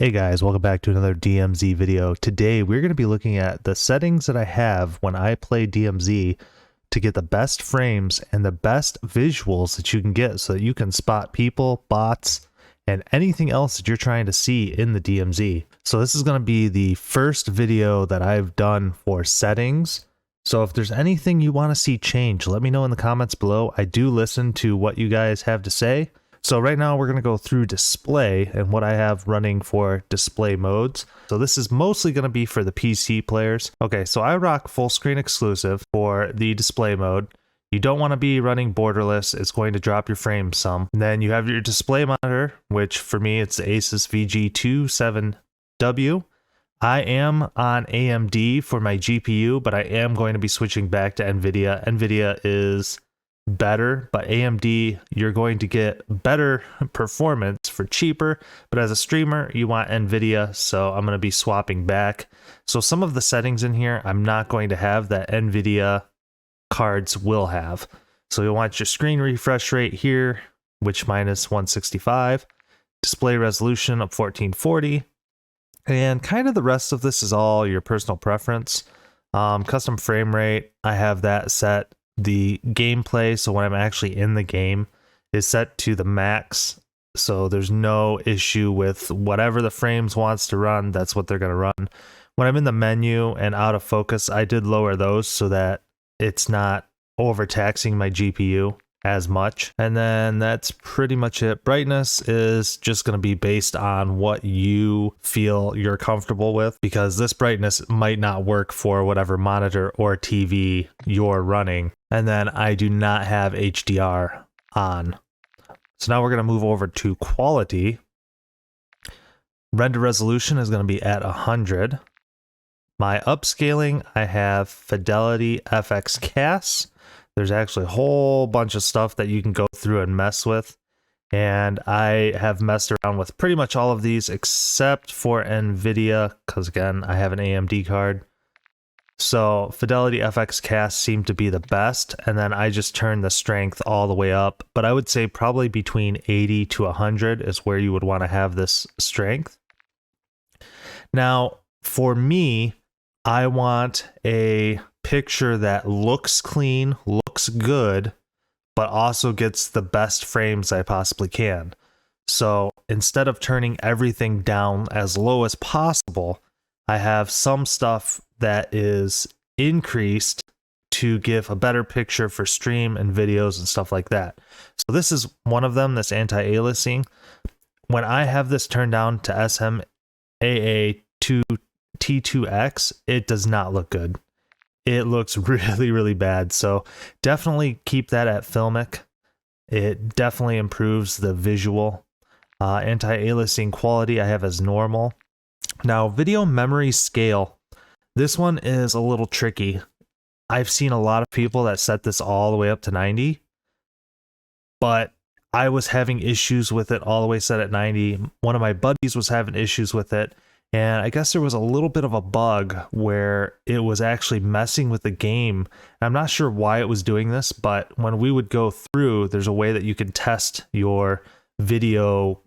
Hey guys, welcome back to another DMZ video. Today we're going to be looking at the settings that I have when I play DMZ to get the best frames and the best visuals that you can get so that you can spot people, bots, and anything else that you're trying to see in the DMZ. So this is going to be the first video that I've done for settings. So if there's anything you want to see change, let me know in the comments below. I do listen to what you guys have to say. So right now we're going to go through display and what I have running for display modes. So this is mostly going to be for the PC players. Okay, so I rock full screen exclusive for the display mode. You don't want to be running borderless. It's going to drop your frames some. And then you have your display monitor, which for me it's the Asus VG27W. I am on AMD for my GPU, but I am going to be switching back to NVIDIA. NVIDIA is better, but AMD, you're going to get better performance for cheaper, but as a streamer you want NVIDIA, so I'm going to be swapping back. So some of the settings in here I'm not going to have that NVIDIA cards will have. So you'll want your screen refresh rate here, which mine is 165, display resolution of 1440, and kind of the rest of this is all your personal preference. Custom frame rate, I have that set. The gameplay, so when I'm actually in the game, is set to the max, so there's no issue with whatever the frames wants to run, that's what they're going to run. When I'm in the menu and out of focus, I did lower those so that it's not overtaxing my GPU as much. And then that's pretty much it. Brightness is just going to be based on what you feel you're comfortable with, because this brightness might not work for whatever monitor or TV you're running. And then I do not have HDR on. So now we're going to move over to quality. Render resolution is going to be at 100. My upscaling, I have Fidelity FX CAS. There's actually a whole bunch of stuff that you can go through and mess with. And I have messed around with pretty much all of these except for NVIDIA, because again, I have an AMD card. So Fidelity FX CAS seemed to be the best, and then I just turned the strength all the way up. But I would say probably between 80 to 100 is where you would want to have this strength. Now, for me, I want a picture that looks clean, looks good, but also gets the best frames I possibly can. So instead of turning everything down as low as possible, I have some stuff that is increased to give a better picture for stream and videos and stuff like that. So this is one of them, this anti-aliasing. When I have this turned down to SMAA2T2X, it does not look good. It looks really, really bad. So definitely keep that at filmic. It definitely improves the visual. Anti-aliasing quality I have as normal. Now, video memory scale. This one is a little tricky. I've seen a lot of people that set this all the way up to 90, but I was having issues with it all the way set at 90. One of my buddies was having issues with it, and I guess there was a little bit of a bug where it was actually messing with the game. I'm not sure why it was doing this, but when we would go through, there's a way that you can test your video,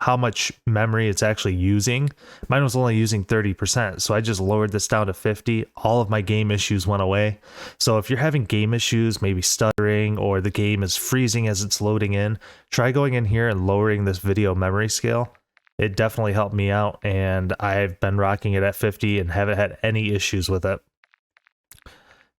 how much memory it's actually using. Mine was only using 30%, so I just lowered this down to 50. All of my game issues went away. So if you're having game issues, maybe stuttering, or the game is freezing as it's loading in, try going in here and lowering this video memory scale. It definitely helped me out, and I've been rocking it at 50 and haven't had any issues with it.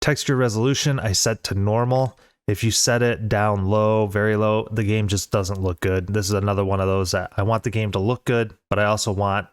Texture resolution I set to normal. If you set it down low, very low, the game just doesn't look good. This is another one of those that I want the game to look good, but I also want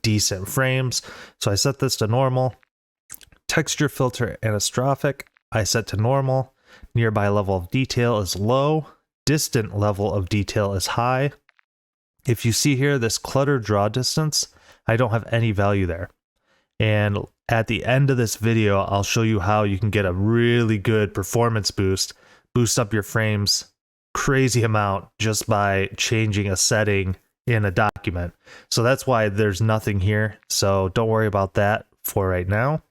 decent frames. So I set this to normal. Texture filter anastrophic, I set to normal. Nearby level of detail is low. Distant level of detail is high. If you see here, this clutter draw distance, I don't have any value there. And at the end of this video, I'll show you how you can get a really good performance boost up your frames crazy amount just by changing a setting in a document. So that's why there's nothing here. So don't worry about that for right now.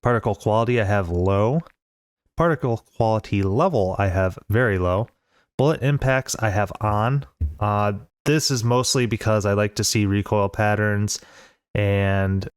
Particle quality, I have low. Particle quality level, I have very low. Bullet impacts, I have on. this is mostly because I like to see recoil patterns, and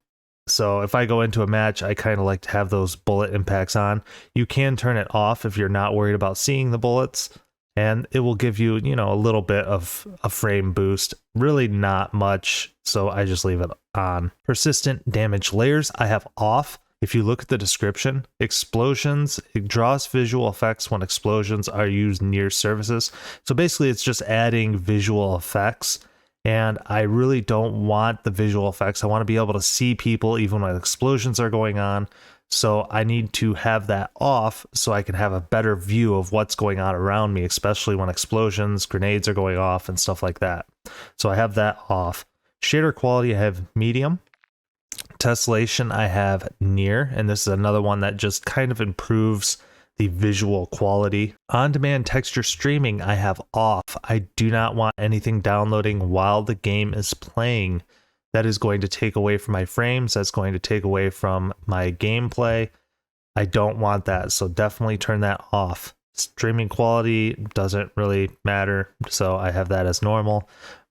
so if I go into a match, I kind of like to have those bullet impacts on. You can turn it off if you're not worried about seeing the bullets, and it will give you, you know, a little bit of a frame boost. Really not much, so I just leave it on. Persistent damage layers I have off. If you look at the description, explosions, it draws visual effects when explosions are used near surfaces. So basically it's just adding visual effects, and I really don't want the visual effects. I want to be able to see people even when explosions are going on. So I need to have that off so I can have a better view of what's going on around me, especially when explosions, grenades are going off and stuff like that. So I have that off. Shader quality I have medium. Tessellation I have near, and this is another one that just kind of improves the visual quality. On-demand texture streaming I have off. I do not want anything downloading while the game is playing. That is going to take away from my frames. That's going to take away from my gameplay. I don't want that, so definitely turn that off. Streaming quality doesn't really matter, so I have that as normal.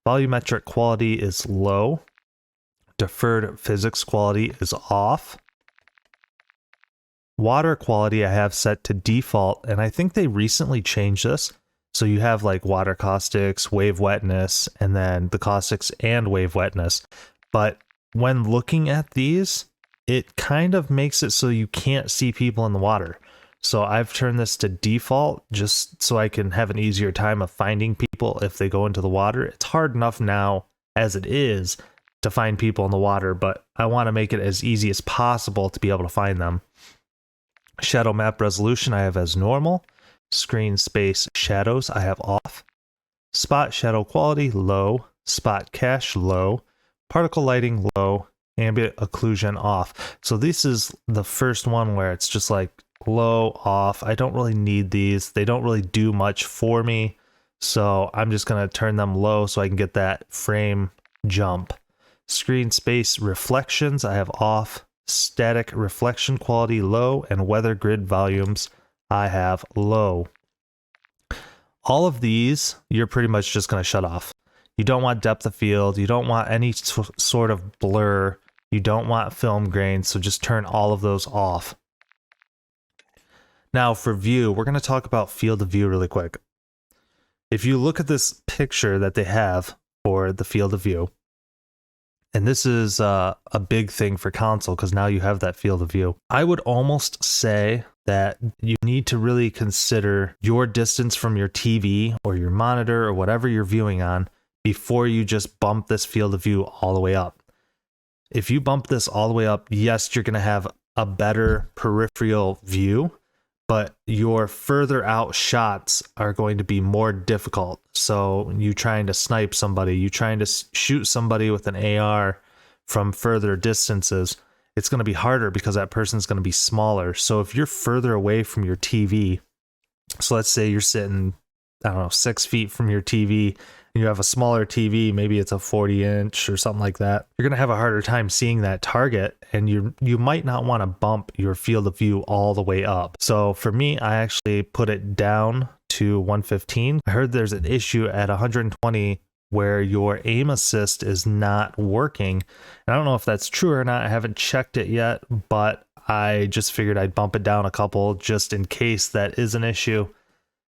Volumetric quality is low. Deferred physics quality is off. Water quality I have set to default, and I think they recently changed this. So you have like water caustics, wave wetness, and then the caustics and wave wetness. But when looking at these, it kind of makes it so you can't see people in the water. So I've turned this to default just so I can have an easier time of finding people if they go into the water. It's hard enough now as it is to find people in the water, but I want to make it as easy as possible to be able to find them. Shadow map resolution I have as normal. Screen space shadows I have off. Spot shadow quality low. Spot cache low. Particle lighting low. Ambient occlusion off. So this is the first one where it's just like low, off. I don't really need these. They don't really do much for me. So I'm just going to turn them low so I can get that frame jump. Screen space reflections I have off. Static reflection quality low, and weather grid volumes I have low. All of these you're pretty much just going to shut off. You don't want depth of field, you don't want any sort of blur, you don't want film grain, so just turn all of those off. Now for view, we're going to talk about field of view really quick. If you look at this picture that they have for the field of view, and this is a big thing for console because now you have that field of view. I would almost say that you need to really consider your distance from your TV or your monitor or whatever you're viewing on before you just bump this field of view all the way up. If you bump this all the way up, yes, you're going to have a better peripheral view, but your further out shots are going to be more difficult. So you trying to snipe somebody, you trying to shoot somebody with an AR from further distances, it's going to be harder because that person's going to be smaller. So if you're further away from your TV, so let's say you're sitting, I don't know, 6 feet from your TV, and you have a smaller TV, maybe it's a 40-inch or something like that, you're going to have a harder time seeing that target, and you might not want to bump your field of view all the way up. So for me, I actually put it down to 115. I heard there's an issue at 120 where your aim assist is not working. And I don't know if that's true or not. I haven't checked it yet, but I just figured I'd bump it down a couple just in case that is an issue.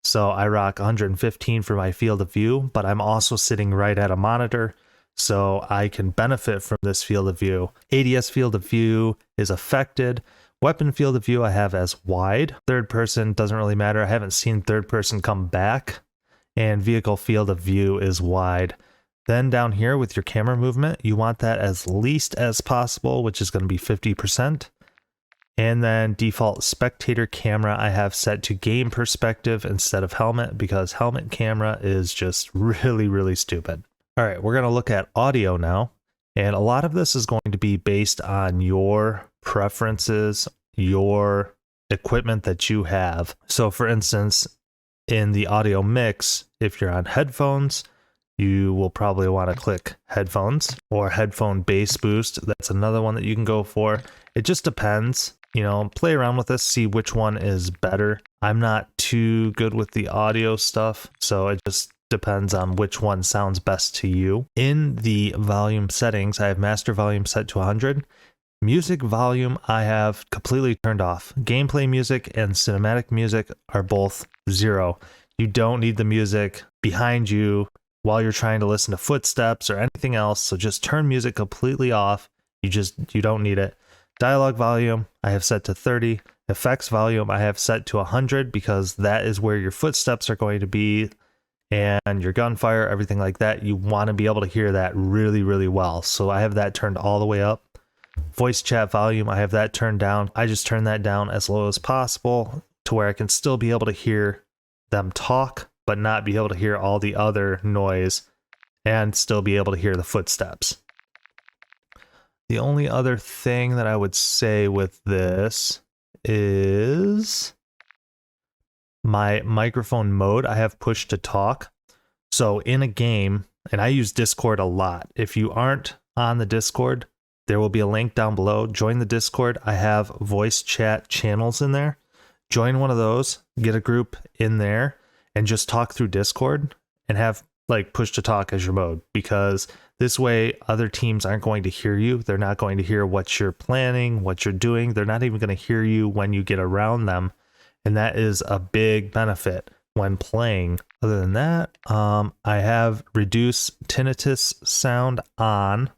So I rock 115 for my field of view, but I'm also sitting right at a monitor, so I can benefit from this field of view. ADS field of view is affected. Weapon field of view I have as wide. Third person doesn't really matter. I haven't seen third person come back. And vehicle field of view is wide. Then down here with your camera movement, you want that as least as possible, which is going to be 50%. And then default spectator camera I have set to game perspective instead of helmet because helmet camera is just really, really stupid. All right, we're going to look at audio now. And a lot of this is going to be based on your preferences, your equipment that you have. So for instance, in the audio mix, if you're on headphones, you will probably want to click headphones or headphone bass boost. That's another one that you can go for. It just depends. You know, play around with this, see which one is better. I'm not too good with the audio stuff, so it just depends on which one sounds best to you. In the volume settings, I have master volume set to 100. Music volume I have completely turned off. Gameplay music and cinematic music are both 0. You don't need the music behind you while you're trying to listen to footsteps or anything else, so just turn music completely off. You don't need it. Dialogue volume I have set to 30. Effects volume I have set to 100 because that is where your footsteps are going to be and your gunfire, everything like that. You want to be able to hear that really, really well. So I have that turned all the way up. Voice chat volume, I have that turned down. I just turn that down as low as possible to where I can still be able to hear them talk, but not be able to hear all the other noise and still be able to hear the footsteps. The only other thing that I would say with this is my microphone mode I have pushed to talk. So in a game, and I use Discord a lot. If you aren't on the Discord, there will be a link down below. Join the Discord. I have voice chat channels in there. Join one of those, get a group in there, and just talk through Discord and have like push to talk as your mode, because this way other teams aren't going to hear you. They're not going to hear what you're planning, what you're doing. They're not even going to hear you when you get around them. And that is a big benefit when playing. Other than that, I have reduced tinnitus sound on,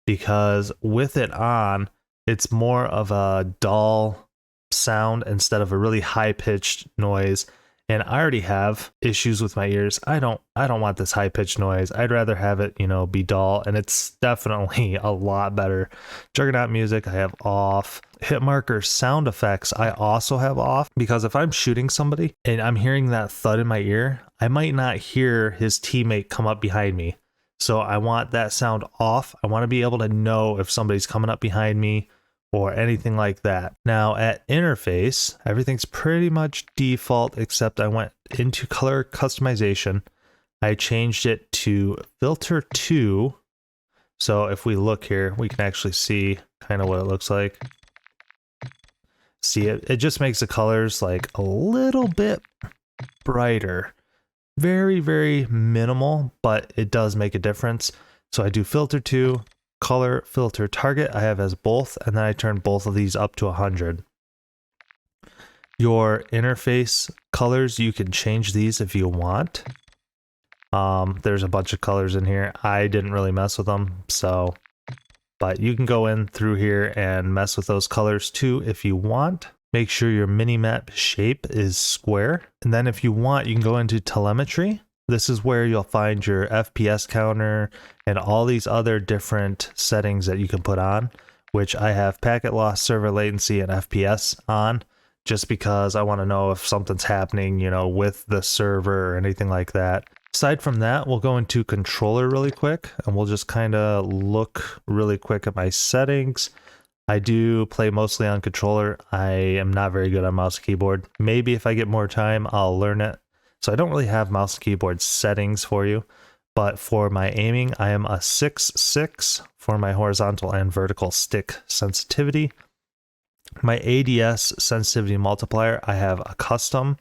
because with it on, it's more of a dull sound instead of a really high-pitched noise. And I already have issues with my ears. I don't want this high-pitched noise. I'd rather have it, be dull, and it's definitely a lot better. Juggernaut music I have off. Hit marker sound effects I also have off, because if I'm shooting somebody and I'm hearing that thud in my ear, I might not hear his teammate come up behind me. So I want that sound off. I want to be able to know if somebody's coming up behind me or anything like that. Now at interface, everything's pretty much default, except I went into color customization. I changed it to filter 2. So if we look here, we can actually see kind of what it looks like. See, it just makes the colors like a little bit brighter. Very, very minimal, but it does make a difference. So I do filter 2, color filter target I have as both, and then I turn both of these up to 100. Your interface colors, you can change these if you want. There's a bunch of colors in here. I didn't really mess with them, but you can go in through here and mess with those colors too if you want. Make sure your minimap shape is square. And then if you want, you can go into telemetry. This is where you'll find your FPS counter and all these other different settings that you can put on, which I have packet loss, server latency, and FPS on, just because I want to know if something's happening, with the server or anything like that. Aside from that, we'll go into controller really quick, and we'll just kind of look really quick at my settings. I do play mostly on controller. I am not very good on mouse and keyboard. Maybe if I get more time, I'll learn it. So I don't really have mouse and keyboard settings for you, but for my aiming, I am a 6.6 for my horizontal and vertical stick sensitivity. My ADS sensitivity multiplier, I have a custom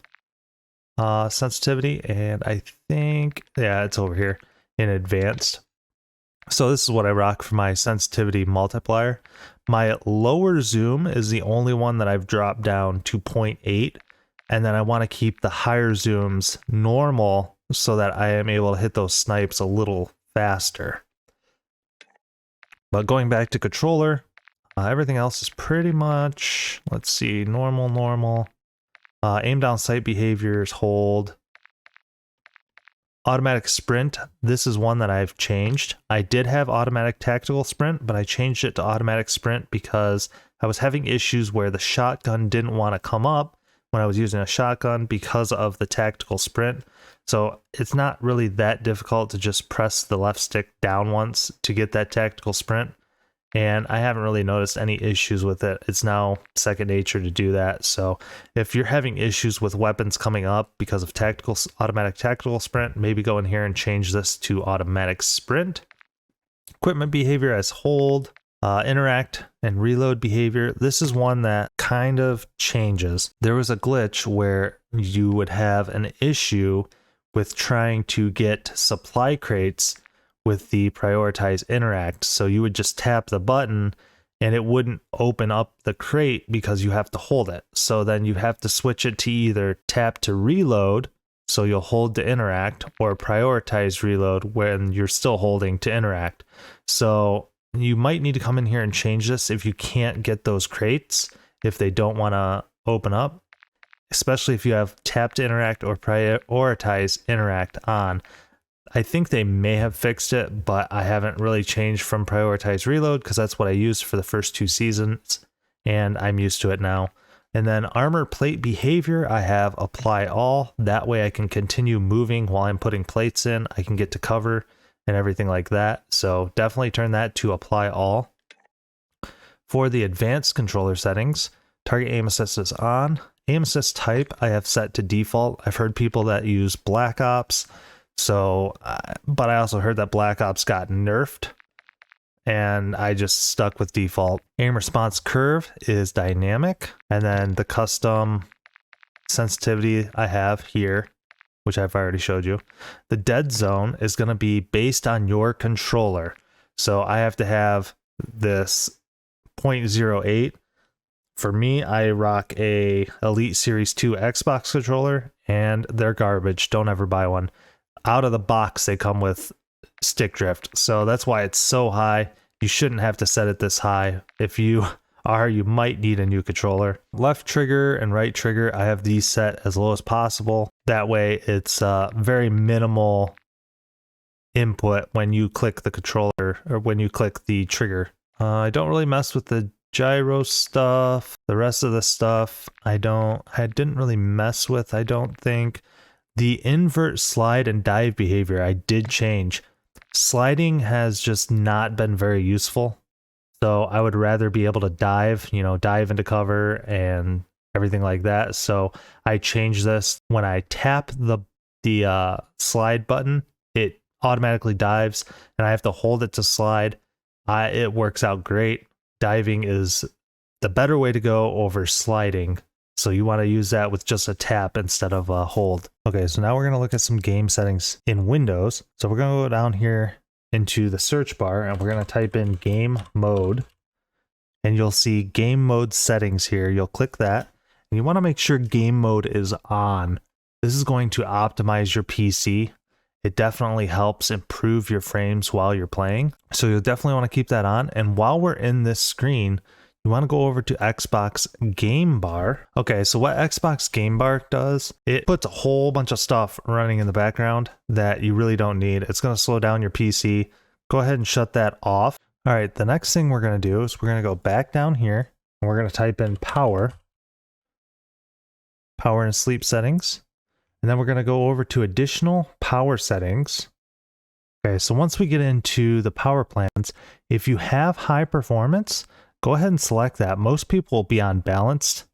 sensitivity, and I think, yeah, it's over here in advanced. So this is what I rock for my sensitivity multiplier. My lower zoom is the only one that I've dropped down to 0.8. And then I want to keep the higher zooms normal so that I am able to hit those snipes a little faster. But going back to controller, everything else is pretty much, let's see, normal. Aim down sight behaviors, hold. Automatic sprint, this is one that I've changed. I did have automatic tactical sprint, but I changed it to automatic sprint because I was having issues where the shotgun didn't want to come up when I was using a shotgun because of the tactical sprint. So it's not really that difficult to just press the left stick down once to get that tactical sprint. And I haven't really noticed any issues with it. It's now second nature to do that. So if you're having issues with weapons coming up because of automatic tactical sprint, maybe go in here and change this to automatic sprint. Equipment behavior as hold. Interact and reload behavior. This is one that kind of changes. There was a glitch where you would have an issue with trying to get supply crates with the prioritize interact. So you would just tap the button and it wouldn't open up the crate because you have to hold it. So then you have to switch it to either tap to reload, so you'll hold to interact, or prioritize reload when you're still holding to interact. So you might need to come in here and change this if you can't get those crates, if they don't want to open up, especially if you have tap to interact or prioritize interact on. I think they may have fixed it, but I haven't really changed from prioritize reload because that's what I used for the first 2 seasons and I'm used to it now. And then armor plate behavior, I have apply all. That way I can continue moving while I'm putting plates in. I can get to cover and everything like that. So definitely turn that to apply all. For the advanced controller settings, target aim assist is on. Aim assist type I have set to default. I've heard people that use Black Ops. So, but I also heard that Black Ops got nerfed and I just stuck with default. Aim response curve is dynamic, and then the custom sensitivity I have here, which I've already showed you. The dead zone is going to be based on your controller. So I have to have this 0.08. For me, I rock a Elite Series 2 Xbox controller and they're garbage. Don't ever buy one. Out of the box, they come with stick drift. So that's why it's so high. You shouldn't have to set it this high. If you are, you might need a new controller. Left trigger and right trigger, I have these set as low as possible. That way it's very minimal input when you click the controller or when you click the trigger. I don't really mess with the gyro stuff. The rest of the stuff I didn't really mess with, I don't think. The invert slide and dive behavior I did change. Sliding has just not been very useful. So I would rather be able to dive, dive into cover and everything like that. So I changed this. When I tap the slide button, it automatically dives and I have to hold it to slide. It works out great. Diving is the better way to go over sliding. So you want to use that with just a tap instead of a hold. Okay, so now we're going to look at some game settings in Windows. So we're going to go down here into the search bar and we're going to type in game mode. And you'll see game mode settings here. You'll click that. And you want to make sure game mode is on. This is going to optimize your PC. It definitely helps improve your frames while you're playing. So you'll definitely want to keep that on. And while we're in this screen, you want to go over to Xbox Game Bar. Okay, so what Xbox Game Bar does, it puts a whole bunch of stuff running in the background that you really don't need. It's going to slow down your PC. Go ahead and shut that off. All right, the next thing we're going to do is we're going to go back down here and we're going to type in power and sleep settings. And then we're going to go over to additional power settings. Okay, so once we get into the power plans, if you have high performance, go ahead and select that. Most people will be on balanced,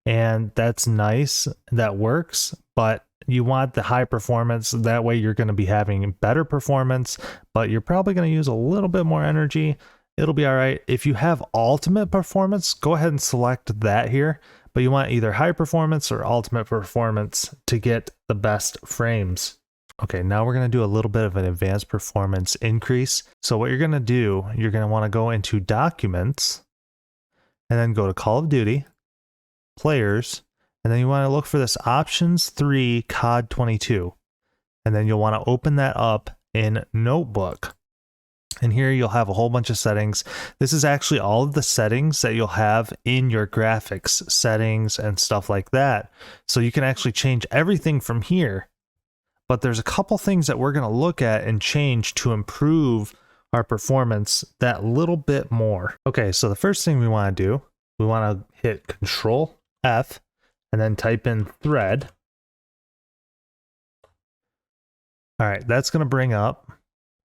and that's nice. That works, but you want the high performance. That way you're going to be having better performance, but you're probably going to use a little bit more energy. It'll be all right. If you have ultimate performance, go ahead and select that here, but you want either high performance or ultimate performance to get the best frames. Okay, now we're going to do a little bit of an advanced performance increase. So what you're going to do, you're going to want to go into documents, and then go to Call of Duty, Players, and then you want to look for this Options 3 COD 22. And then you'll want to open that up in Notebook. And here you'll have a whole bunch of settings. This is actually all of the settings that you'll have in your graphics settings and stuff like that. So you can actually change everything from here. But there's a couple things that we're going to look at and change to improve our performance that little bit more. Okay, so the first thing we want to do, we want to hit Control F and then type in thread. All right, that's going to bring up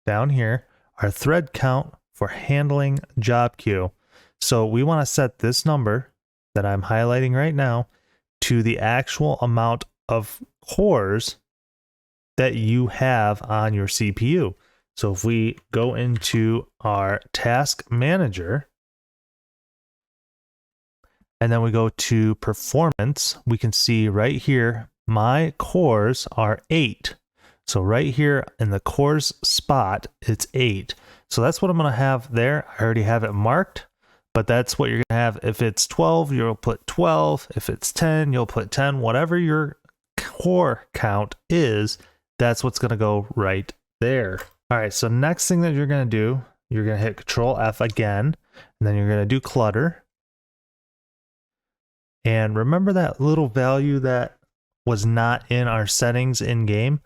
down here our thread count for handling job queue. So we want to set this number that I'm highlighting right now to the actual amount of cores that you have on your CPU. So if we go into our task manager and then we go to performance, we can see right here, my cores are 8. So right here in the cores spot, it's 8. So that's what I'm going to have there. I already have it marked, but that's what you're going to have. If it's 12, you'll put 12. If it's 10, you'll put 10. Whatever your core count is, that's what's going to go right there. All right, so next thing that you're going to do, you're going to hit Control F again, and then you're going to do clutter. And remember that little value that was not in our settings in game?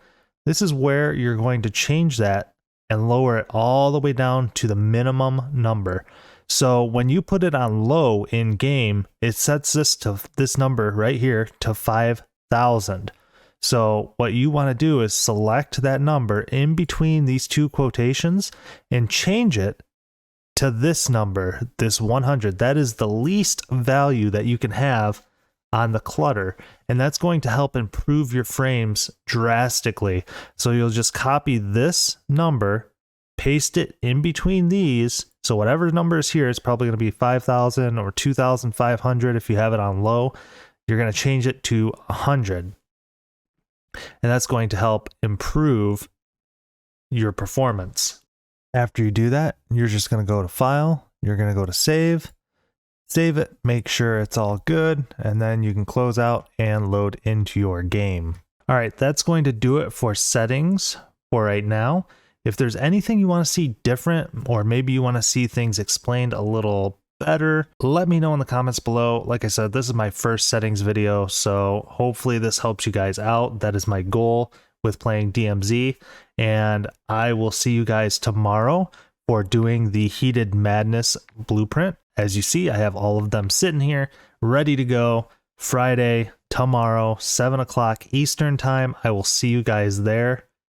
This is where you're going to change that and lower it all the way down to the minimum number. So when you put it on low in game, it sets this number right here to 5,000. So what you want to do is select that number in between these two quotations and change it to this number, this 100. That is the least value that you can have on the clutter, and that's going to help improve your frames drastically. So you'll just copy this number, paste it in between these. So whatever number is here, it's probably going to be 5,000 or 2,500 if you have it on low. You're going to change it to 100. And that's going to help improve your performance. After you do that, you're just going to go to File, you're going to go to Save it, make sure it's all good, and then you can close out and load into your game. All right, that's going to do it for settings for right now. If there's anything you want to see different, or maybe you want to see things explained a little better, let me know in the comments below. Like I said, this is my first settings video, so hopefully this helps you guys out. That is my goal with playing DMZ, and I will see you guys tomorrow for doing the Heated Madness blueprint. As you see, I have all of them sitting here ready to go. Friday, tomorrow, 7 o'clock Eastern time. I will see you guys there.